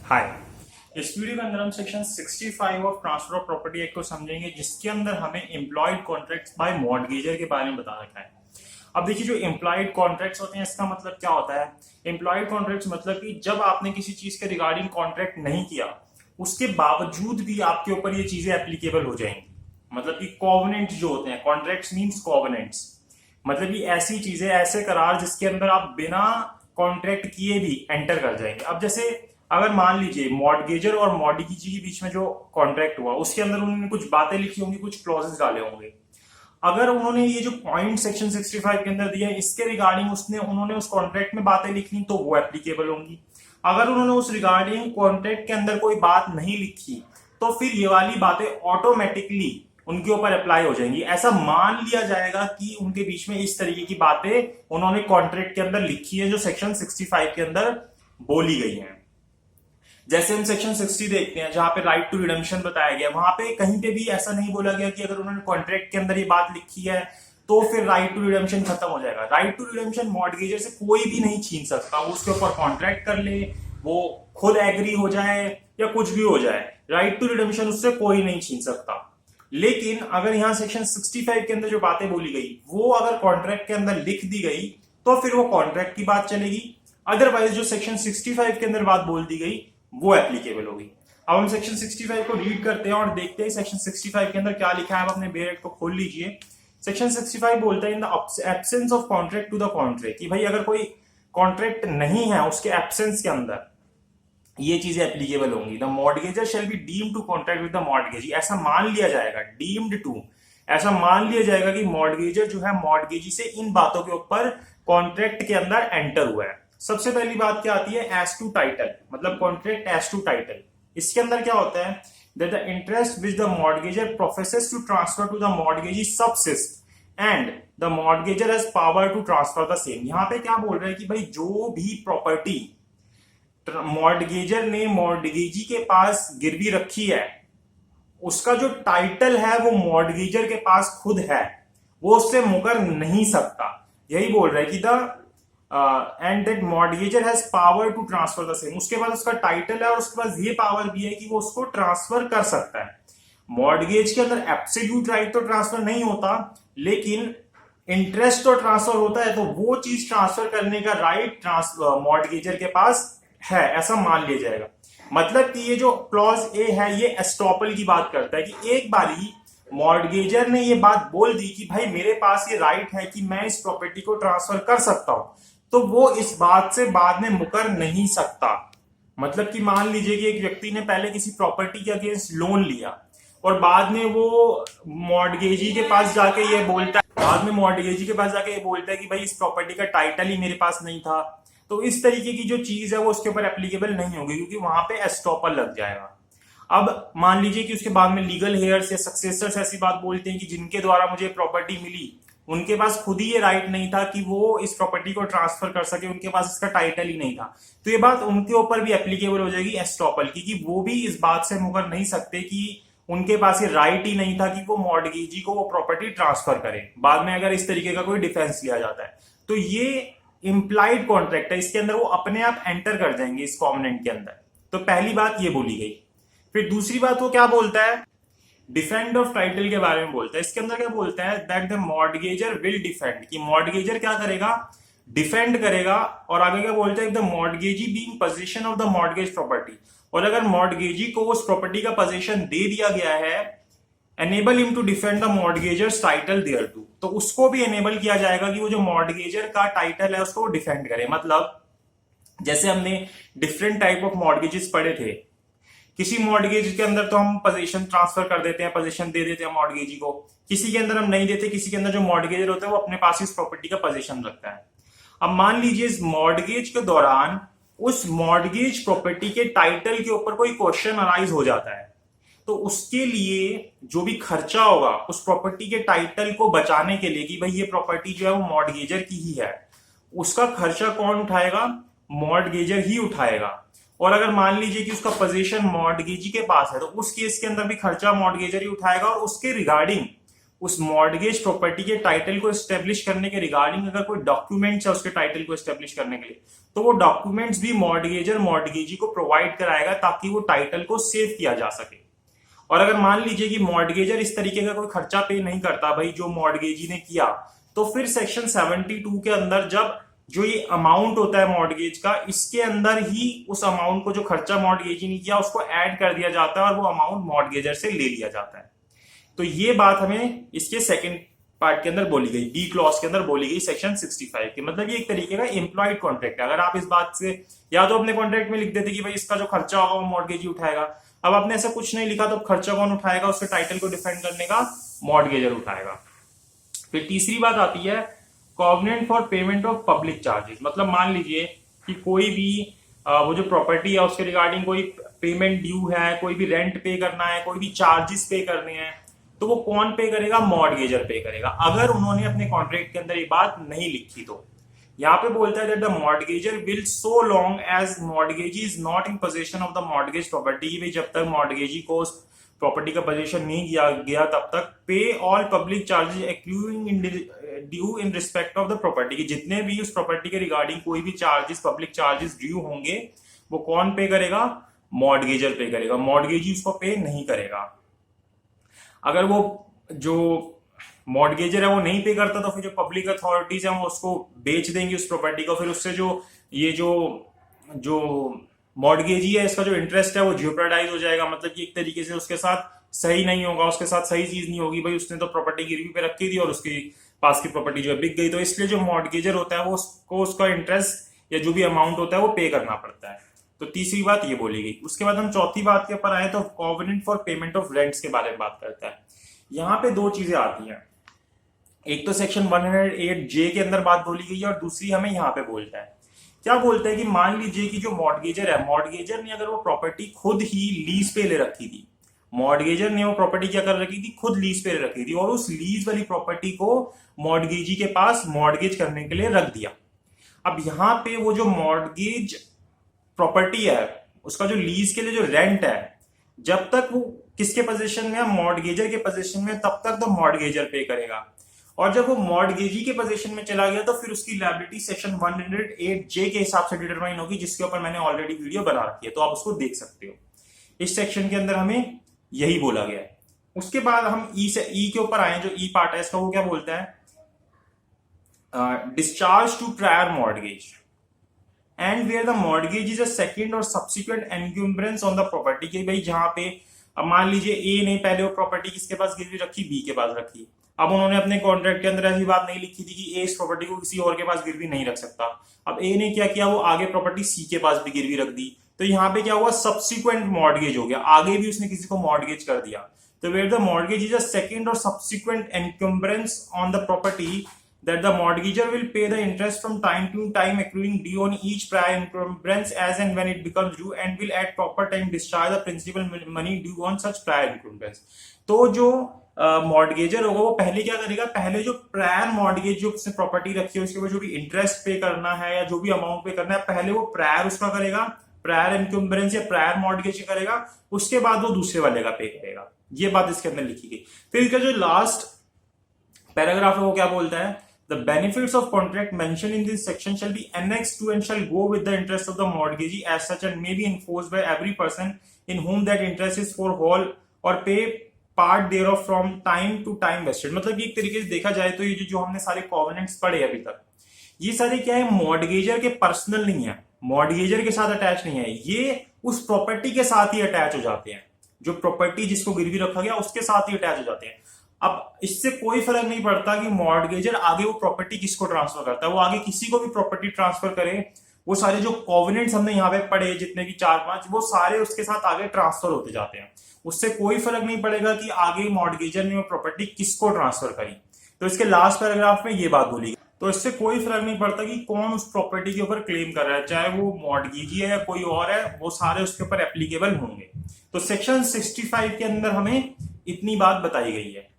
हाय। इस वीडियो के अंदर हम section 65 of transfer of property act को समझेंगे, जिसके अंदर हमें एम्प्लॉयड कॉन्ट्रैक्ट्स बाय मॉर्टगेजर के बारे में बता रखा है। अब देखिए, जो एम्प्लॉयड कॉन्ट्रैक्ट्स होते हैं, इसका मतलब क्या होता है। एम्प्लॉयड कॉन्ट्रैक्ट्स मतलब कि जब आपने किसी चीज के रिगार्डिंग कॉन्ट्रैक्ट नहीं किया, उसके बावजूद भी आपके ऊपर ये चीजें एप्लीकेबल हो जाएंगी। मतलब कि कॉवेनेंट जो होते हैं, कॉन्ट्रैक्ट्स मींस कॉवेनेंट्स, मतलब कि ऐसी चीजें, ऐसे करार जिसके अंदर आप बिना कॉन्ट्रैक्ट किए भी एंटर कर जाएंगे। अब जैसे अगर मान लीजिए मॉर्टगेजर और मॉर्टगेजी के बीच में जो कॉन्ट्रैक्ट हुआ, उसके अंदर उन्होंने कुछ बातें लिखी होंगी, कुछ क्लॉजेस डाले होंगे। अगर उन्होंने ये जो पॉइंट सेक्शन 65 के अंदर दिया है, इसके रिगार्डिंग उन्होंने उस कॉन्ट्रैक्ट में बातें लिखी, तो वो एप्लीकेबल होंगी। अगर उन्होंने उस रिगार्डिंग कॉन्ट्रैक्ट के अंदर कोई बात नहीं लिखी, तो फिर ये वाली बातें ऑटोमेटिकली उनके ऊपर अप्लाई हो जाएंगी। ऐसा मान लिया जाएगा कि उनके बीच में इस तरीके की बातें उन्होंने कॉन्ट्रैक्ट के अंदर लिखी है, जो सेक्शन 65 के अंदर बोली गई हैं। जैसे हम सेक्शन 60 देखते हैं, जहां पे राइट टू रिडेम्पशन बताया गया, वहां पे कहीं पे भी ऐसा नहीं बोला गया कि अगर उन्होंने कॉन्ट्रैक्ट के अंदर ये बात लिखी है तो फिर राइट टू रिडेम्पशन खत्म हो जाएगा। राइट टू रिडेम्पशन मॉर्टगेजर से कोई भी नहीं छीन सकता। वो उसके ऊपर कॉन्ट्रैक्ट कर ले, वो खुद एग्री हो जाए या कुछ भी हो जाए, राइट टू रिडेम्पशन उससे कोई नहीं छीन सकता। लेकिन अगर यहां सेक्शन 65 के अंदर जो बातें बोली गई, वो अगर कॉन्ट्रैक्ट के अंदर लिख दी गई, तो फिर वो कॉन्ट्रैक्ट की बात चलेगी। अदरवाइज जो सेक्शन 65 के अंदर बात बोल दी गई, वो एप्लीकेबल होगी। अब हम सेक्शन 65 को रीड करते हैं और देखते हैं सेक्शन 65 के अंदर क्या लिखा है। आप अपने बेयर एक्ट को खोल लीजिए। सेक्शन 65 बोलता है, in the absence of contract to the contract, कि भाई अगर कोई कॉन्ट्रैक्ट नहीं है, उसके एब्सेंस के अंदर ये चीजें एप्लीकेबल होंगी। The mortgagor shall be deemed to contract with the mortgagee, ऐसा मान लिया जाएगा, डीम्ड टू, ऐसा मान लिया जाएगा कि मॉर्टगेजर जो है मॉर्टगेजी से इन बातों के ऊपर कॉन्ट्रैक्ट के अंदर एंटर हुआ है। सबसे पहली बात क्या आती है, एज टू टाइटल, मतलब कॉन्ट्रैक्ट एज टू टाइटल। इसके अंदर क्या होता है, that the interest which the mortgagor professes to transfer to the mortgagee subsist and the mortgagor has power to transfer the same. यहां पे क्या बोल रहे हैं कि भाई जो भी प्रॉपर्टी मॉर्टगेजर ने मॉर्टगेजी के पास गिरवी रखी है, उसका जो टाइटल है वो मॉर्टगेजर के पास खुद है, वो उससे मुकर नहीं सकता। यही बोल रहा है कि the and that mortgagor has power to transfer the same. उसके पास उसका टाइटल है और उसके पास ये पावर भी है कि वो उसको ट्रांसफर कर सकता है। मॉर्टगेज के अंदर एब्सोल्यूट राइट तो ट्रांसफर नहीं होता, लेकिन इंटरेस्ट तो ट्रांसफर होता है। तो वो चीज ट्रांसफर करने का राइट मॉर्टगेजर के पास है, ऐसा मान लिया जाएगा। मतलब कि ये जो क्लॉज ए है, ये एस्टॉपल की बात करता है कि एक बारी मॉर्टगेजर ने ये बात बोल दी कि भाई मेरे पास ये राइट है कि मैं इस प्रॉपर्टी को ट्रांसफर कर सकता हूं, तो वो इस बात से बाद में मुकर नहीं सकता। मतलब कि मान लीजिए कि एक व्यक्ति ने पहले किसी प्रॉपर्टी के अगेंस्ट लोन लिया और बाद में वो मॉर्टगेजी के पास जाके ये बोलता है, कि भाई इस प्रॉपर्टी का टाइटल ही मेरे पास नहीं था, तो इस तरीके की जो चीज है वो उसके ऊपर एप्लीकेबल नहीं होगी, क्योंकि वहां पे एस्टॉपल लग जाएगा। अब मान लीजिए कि उसके बाद में लीगल हेयर्स या सक्सेसर्स ऐसी बात बोलते हैं कि जिनके द्वारा मुझे प्रॉपर्टी मिली, उनके पास खुद ही ये राइट नहीं था कि वो इस प्रॉपर्टी को ट्रांसफर कर सके, उनके पास इसका टाइटल ही नहीं था। तो ये बात उनके ऊपर भी एप्लीकेबल हो जाएगी एस्टॉपल की, कि वो भी इस बात से मुकर नहीं सकते कि उनके पास ये राइट ही नहीं था कि वो मॉर्टगेजी को वो प्रॉपर्टी ट्रांसफर करे, बाद में अगर इस तरीके का कोई डिफेंस लिया जाता है। तो ये इम्प्लाइड कॉन्ट्रैक्ट है, इसके अंदर वो अपने आप एंटर कर जाएंगे इस कॉवेनेंट के अंदर। तो पहली बात ये बोली गई। फिर दूसरी बात वो क्या बोलता है, डिफेंड ऑफ टाइटल के बारे में बोलता है। इसके अंदर क्या बोलता है, दैट द मॉर्टगेजर विल डिफेंड, कि मॉर्टगेजर क्या करेगा, डिफेंड करेगा। और आगे क्या बोलता है, the mortgagee being position of the mortgage property, और अगर मॉर्टगेजी को उस प्रॉपर्टी का पोजीशन दे दिया गया है, enable him to defend the mortgagor's title thereto, तो उसको भी एनेबल किया जाएगा कि वो जो मॉर्टगेजर का टाइटल है उसको डिफेंड करे। मतलब जैसे हमने डिफरेंट टाइप ऑफ मॉर्टगेजेस पढ़े थे, किसी मॉर्टगेज के अंदर तो हम पोजीशन ट्रांसफर कर देते हैं, पोजीशन दे देते हैं मॉर्टगेजी को, किसी के अंदर हम नहीं देते, किसी के अंदर जो मॉर्टगेजर होता है वो अपने पास इस प्रॉपर्टी का पोजीशन रखता है। अब मान लीजिए इस मॉर्टगेज के दौरान उस मॉर्टगेज प्रॉपर्टी के टाइटल के ऊपर कोई क्वेश्चन अराइज हो जाता है, तो उसके लिए जो भी खर्चा होगा उस प्रॉपर्टी के टाइटल को बचाने के लिए, कि भाई ये प्रॉपर्टी जो है वो मॉर्टगेजर की ही है, उसका खर्चा कौन उठाएगा, मॉर्टगेजर ही उठाएगा। और अगर मान लीजिए कि उसका पोजीशन मॉर्टगेजी के पास है, तो उस केस के अंदर भी खर्चा मॉर्टगेजर ही उठाएगा, और उसके रिगार्डिंग उस मॉर्गेज प्रॉपर्टी के टाइटल को एस्टेब्लिश करने के रिगार्डिंग अगर कोई डॉक्यूमेंट्स है उसके टाइटल को एस्टेब्लिश करने के लिए, तो वो डॉक्यूमेंट्स भी मॉर्गेजर मॉर्गेजी को प्रोवाइड कराएगा ताकि वो टाइटल को सेव किया जा सके। और अगर मान लीजिए कि मॉर्गेजर इस तरीके का कोई खर्चा पे नहीं करता भाई जो मॉर्गेजी ने किया, तो फिर सेक्शन 72 के अंदर जब जो ये अमाउंट होता है मॉर्गेज का, इसके अंदर ही उस अमाउंट को जो खर्चा मॉर्गेजी ने किया उसको ऐड कर दिया जाता है और वो अमाउंट मॉर्गेजर से ले लिया जाता है। तो ये बात हमें इसके सेकंड पार्ट के अंदर बोली गई, बी क्लॉज के अंदर बोली गई सेक्शन 65 की। मतलब ये एक तरीके का एम्प्लॉयड कॉन्ट्रैक्ट है। अगर आप इस बात से या तो अपने कॉन्ट्रैक्ट में लिख देते कि भाई इसका जो खर्चा होगा वो मॉर्गेजी उठाएगा, अब आपने ऐसा कुछ नहीं लिखा तो खर्चा कौन उठाएगा, उसके टाइटल को डिफेंड करने का मॉर्गेजर उठाएगा। फिर तीसरी बात आती है covenant for payment of public charges. मतलब मान लीजिए कि कोई भी वो जो प्रॉपर्टी है उसके रिगार्डिंग कोई पेमेंट ड्यू है, कोई भी रेंट पे करना है, कोई भी चार्जेस पे करने हैं, तो वो कौन पे करेगा, मॉर्गेजर पे करेगा। अगर उन्होंने अपने कॉन्ट्रैक्ट के अंदर ये बात नहीं लिखी तो यहाँ पे बोलता है that the mortgagor will so long as mortgagee is not in possession of the mortgage property, भाई जब तक मॉर्गेजी को उस प्रॉपर्टी का पोजीशन नहीं किया गया तब तक पे all public charges accruing in due in respect of the property, की जितने भी उस प्रॉपर्टी के रिगार्डिंग कोई भी चार्जेस पब्लिक चार्जेस ड्यू होंगे वो कौन पे करेगा, मॉर्गेजर पे करेगा, मॉर्गेजी उसको पे नहीं करेगा। अगर वो जो मॉर्गेजर है वो नहीं पे करता तो फिर जो पब्लिक अथॉरिटीज है वो उसको बेच देंगी उस प्रॉपर्टी को, फिर उससे जो ये जो मॉर्गेजी है इसका जो इंटरेस्ट है वो जियोप्रेडाइज हो जाएगा। मतलब कि एक तरीके से उसके साथ सही नहीं होगा, उसके साथ सही चीज नहीं होगी, भाई उसने तो प्रॉपर्टी गिरवी पे रखी थी और उसकी पास की प्रॉपर्टी जो है बिक गई, तो इसलिए जो मॉर्गेजर होता है वो उसको उसका इंटरेस्ट या जो भी अमाउंट होता है वो पे करना पड़ता है। तो तीसरी बात ये बोली गई। उसके बाद हम चौथी बात के ऊपर आए तो covenant for payment of rents के बारे में बात करता है। यहाँ पे दो चीजें आती हैं, एक तो सेक्शन 108J के अंदर बात बोली गई है और दूसरी हमें यहाँ पे बोलता है। क्या बोलता है कि मान लीजिए कि जो मॉर्गेजर है, मॉर्गेजर ने अगर वो प्रॉपर्टी खुद ही लीज पे ले रखी थी, मॉर्गेजर ने वो प्रॉपर्टी क्या कर रखी थी, खुद लीज पे ले रखी थी और उस लीज वाली प्रॉपर्टी को मॉर्गेजी के पास मॉर्गेज करने के लिए रख दिया। अब यहाँ पे वो जो मॉर्गेज प्रॉपर्टी है उसका जो लीज के लिए जो रेंट है, जब तक वो किसके पोजीशन में है, मॉर्गेजर के पोजीशन में, तब तक तो मॉर्गेजर पे करेगा। और जब वो मॉर्गेजी के पोजीशन में चला गया तो फिर उसकी लायबिलिटी सेक्शन 108J के हिसाब से डिटरमाइन होगी, जिसके ऊपर मैंने ऑलरेडी वीडियो बना रखी है, तो आप उसको देख सकते हो। इस सेक्शन के अंदर हमें यही बोला गया है। उसके बाद हम ई के ऊपर आए, जो ई पार्ट है इसका, वो क्या बोलता है, discharge to prior mortgage and where the mortgage is a second और subsequent encumbrance on the property. के भाई जहां पे अब मान लीजिए ए ने पहले वो प्रॉपर्टी किसके पास गिरवी रखी, बी के पास रखी। अब उन्होंने अपने कॉन्ट्रैक्ट के अंदर ऐसी बात नहीं लिखी थी कि ए इस प्रॉपर्टी को किसी और के पास गिरवी नहीं रख सकता। अब ए ने क्या किया, वो आगे प्रॉपर्टी सी के पास भी गिरवी रख दी, तो यहाँ पे क्या हुआ, सब्सिक्वेंट मॉर्गेज हो गया, आगे भी उसने किसी को मॉर्गेज कर दिया। तो where the mortgage is a second और subsequent encumbrance on the property that the mortgagor will pay the interest from time to time accruing due on each prior encumbrance as and when it becomes due and will at proper time discharge the principal money due on such prior encumbrance। तो जो mortgagor होगा वो पहले क्या करेगा, पहले जो prior mortgage जो उसने प्रॉपर्टी रखी है उसके ऊपर जो भी इंटरेस्ट पे करना है या जो भी अमाउंट पे करना है, पहले वो प्रायर उसका करेगा, प्रायर एनकम्बरेंस या प्रायर मॉर्गेज करेगा, उसके बाद वो दूसरे वाले का पे करेगा। ये बात इसके अंदर लिखी गई। फिर इसका जो लास्ट पैराग्राफ है वो क्या बोलता है, The benefits of contract mentioned in this section shall be annexed to and shall go with the interest of the mortgagee as such and may be enforced by every person in whom that interest is for whole or pay part thereof from time to time vested। मतलब ये एक तरीके से देखा जाए तो ये जो हमने सारे कॉवेनेंट्स पढ़े अभी तक, ये सारे क्या है, मॉर्गेजर के पर्सनल नहीं है, मॉर्गेजर के साथ अटैच नहीं है, ये उस प्रॉपर्टी के साथ ही अटैच हो जाते हैं। जो प्रॉपर्टी जिसको गिरवी रखा गया उसके साथ ही अटैच हो जाते हैं। अब इससे कोई फर्क नहीं पड़ता कि मॉर्गेजर आगे वो प्रॉपर्टी किसको ट्रांसफर करता है, वो आगे किसी को भी प्रॉपर्टी ट्रांसफर करे, वो सारे जो कॉवेनेंट्स हमने यहाँ पे पढ़े जितने भी 4-5, वो सारे उसके साथ आगे ट्रांसफर होते जाते हैं। उससे कोई फर्क नहीं पड़ेगा कि आगे मॉर्गेजर ने वो प्रॉपर्टी किसको ट्रांसफर करी। तो इसके लास्ट पैराग्राफ में ये बात बोली, तो इससे कोई फर्क नहीं पड़ता कि कौन उस प्रॉपर्टी के ऊपर क्लेम कर रहा है, चाहे वो मॉर्गेजी है या कोई और है, वो सारे उसके ऊपर एप्लीकेबल होंगे। तो सेक्शन 65 के अंदर हमें इतनी बात बताई गई है।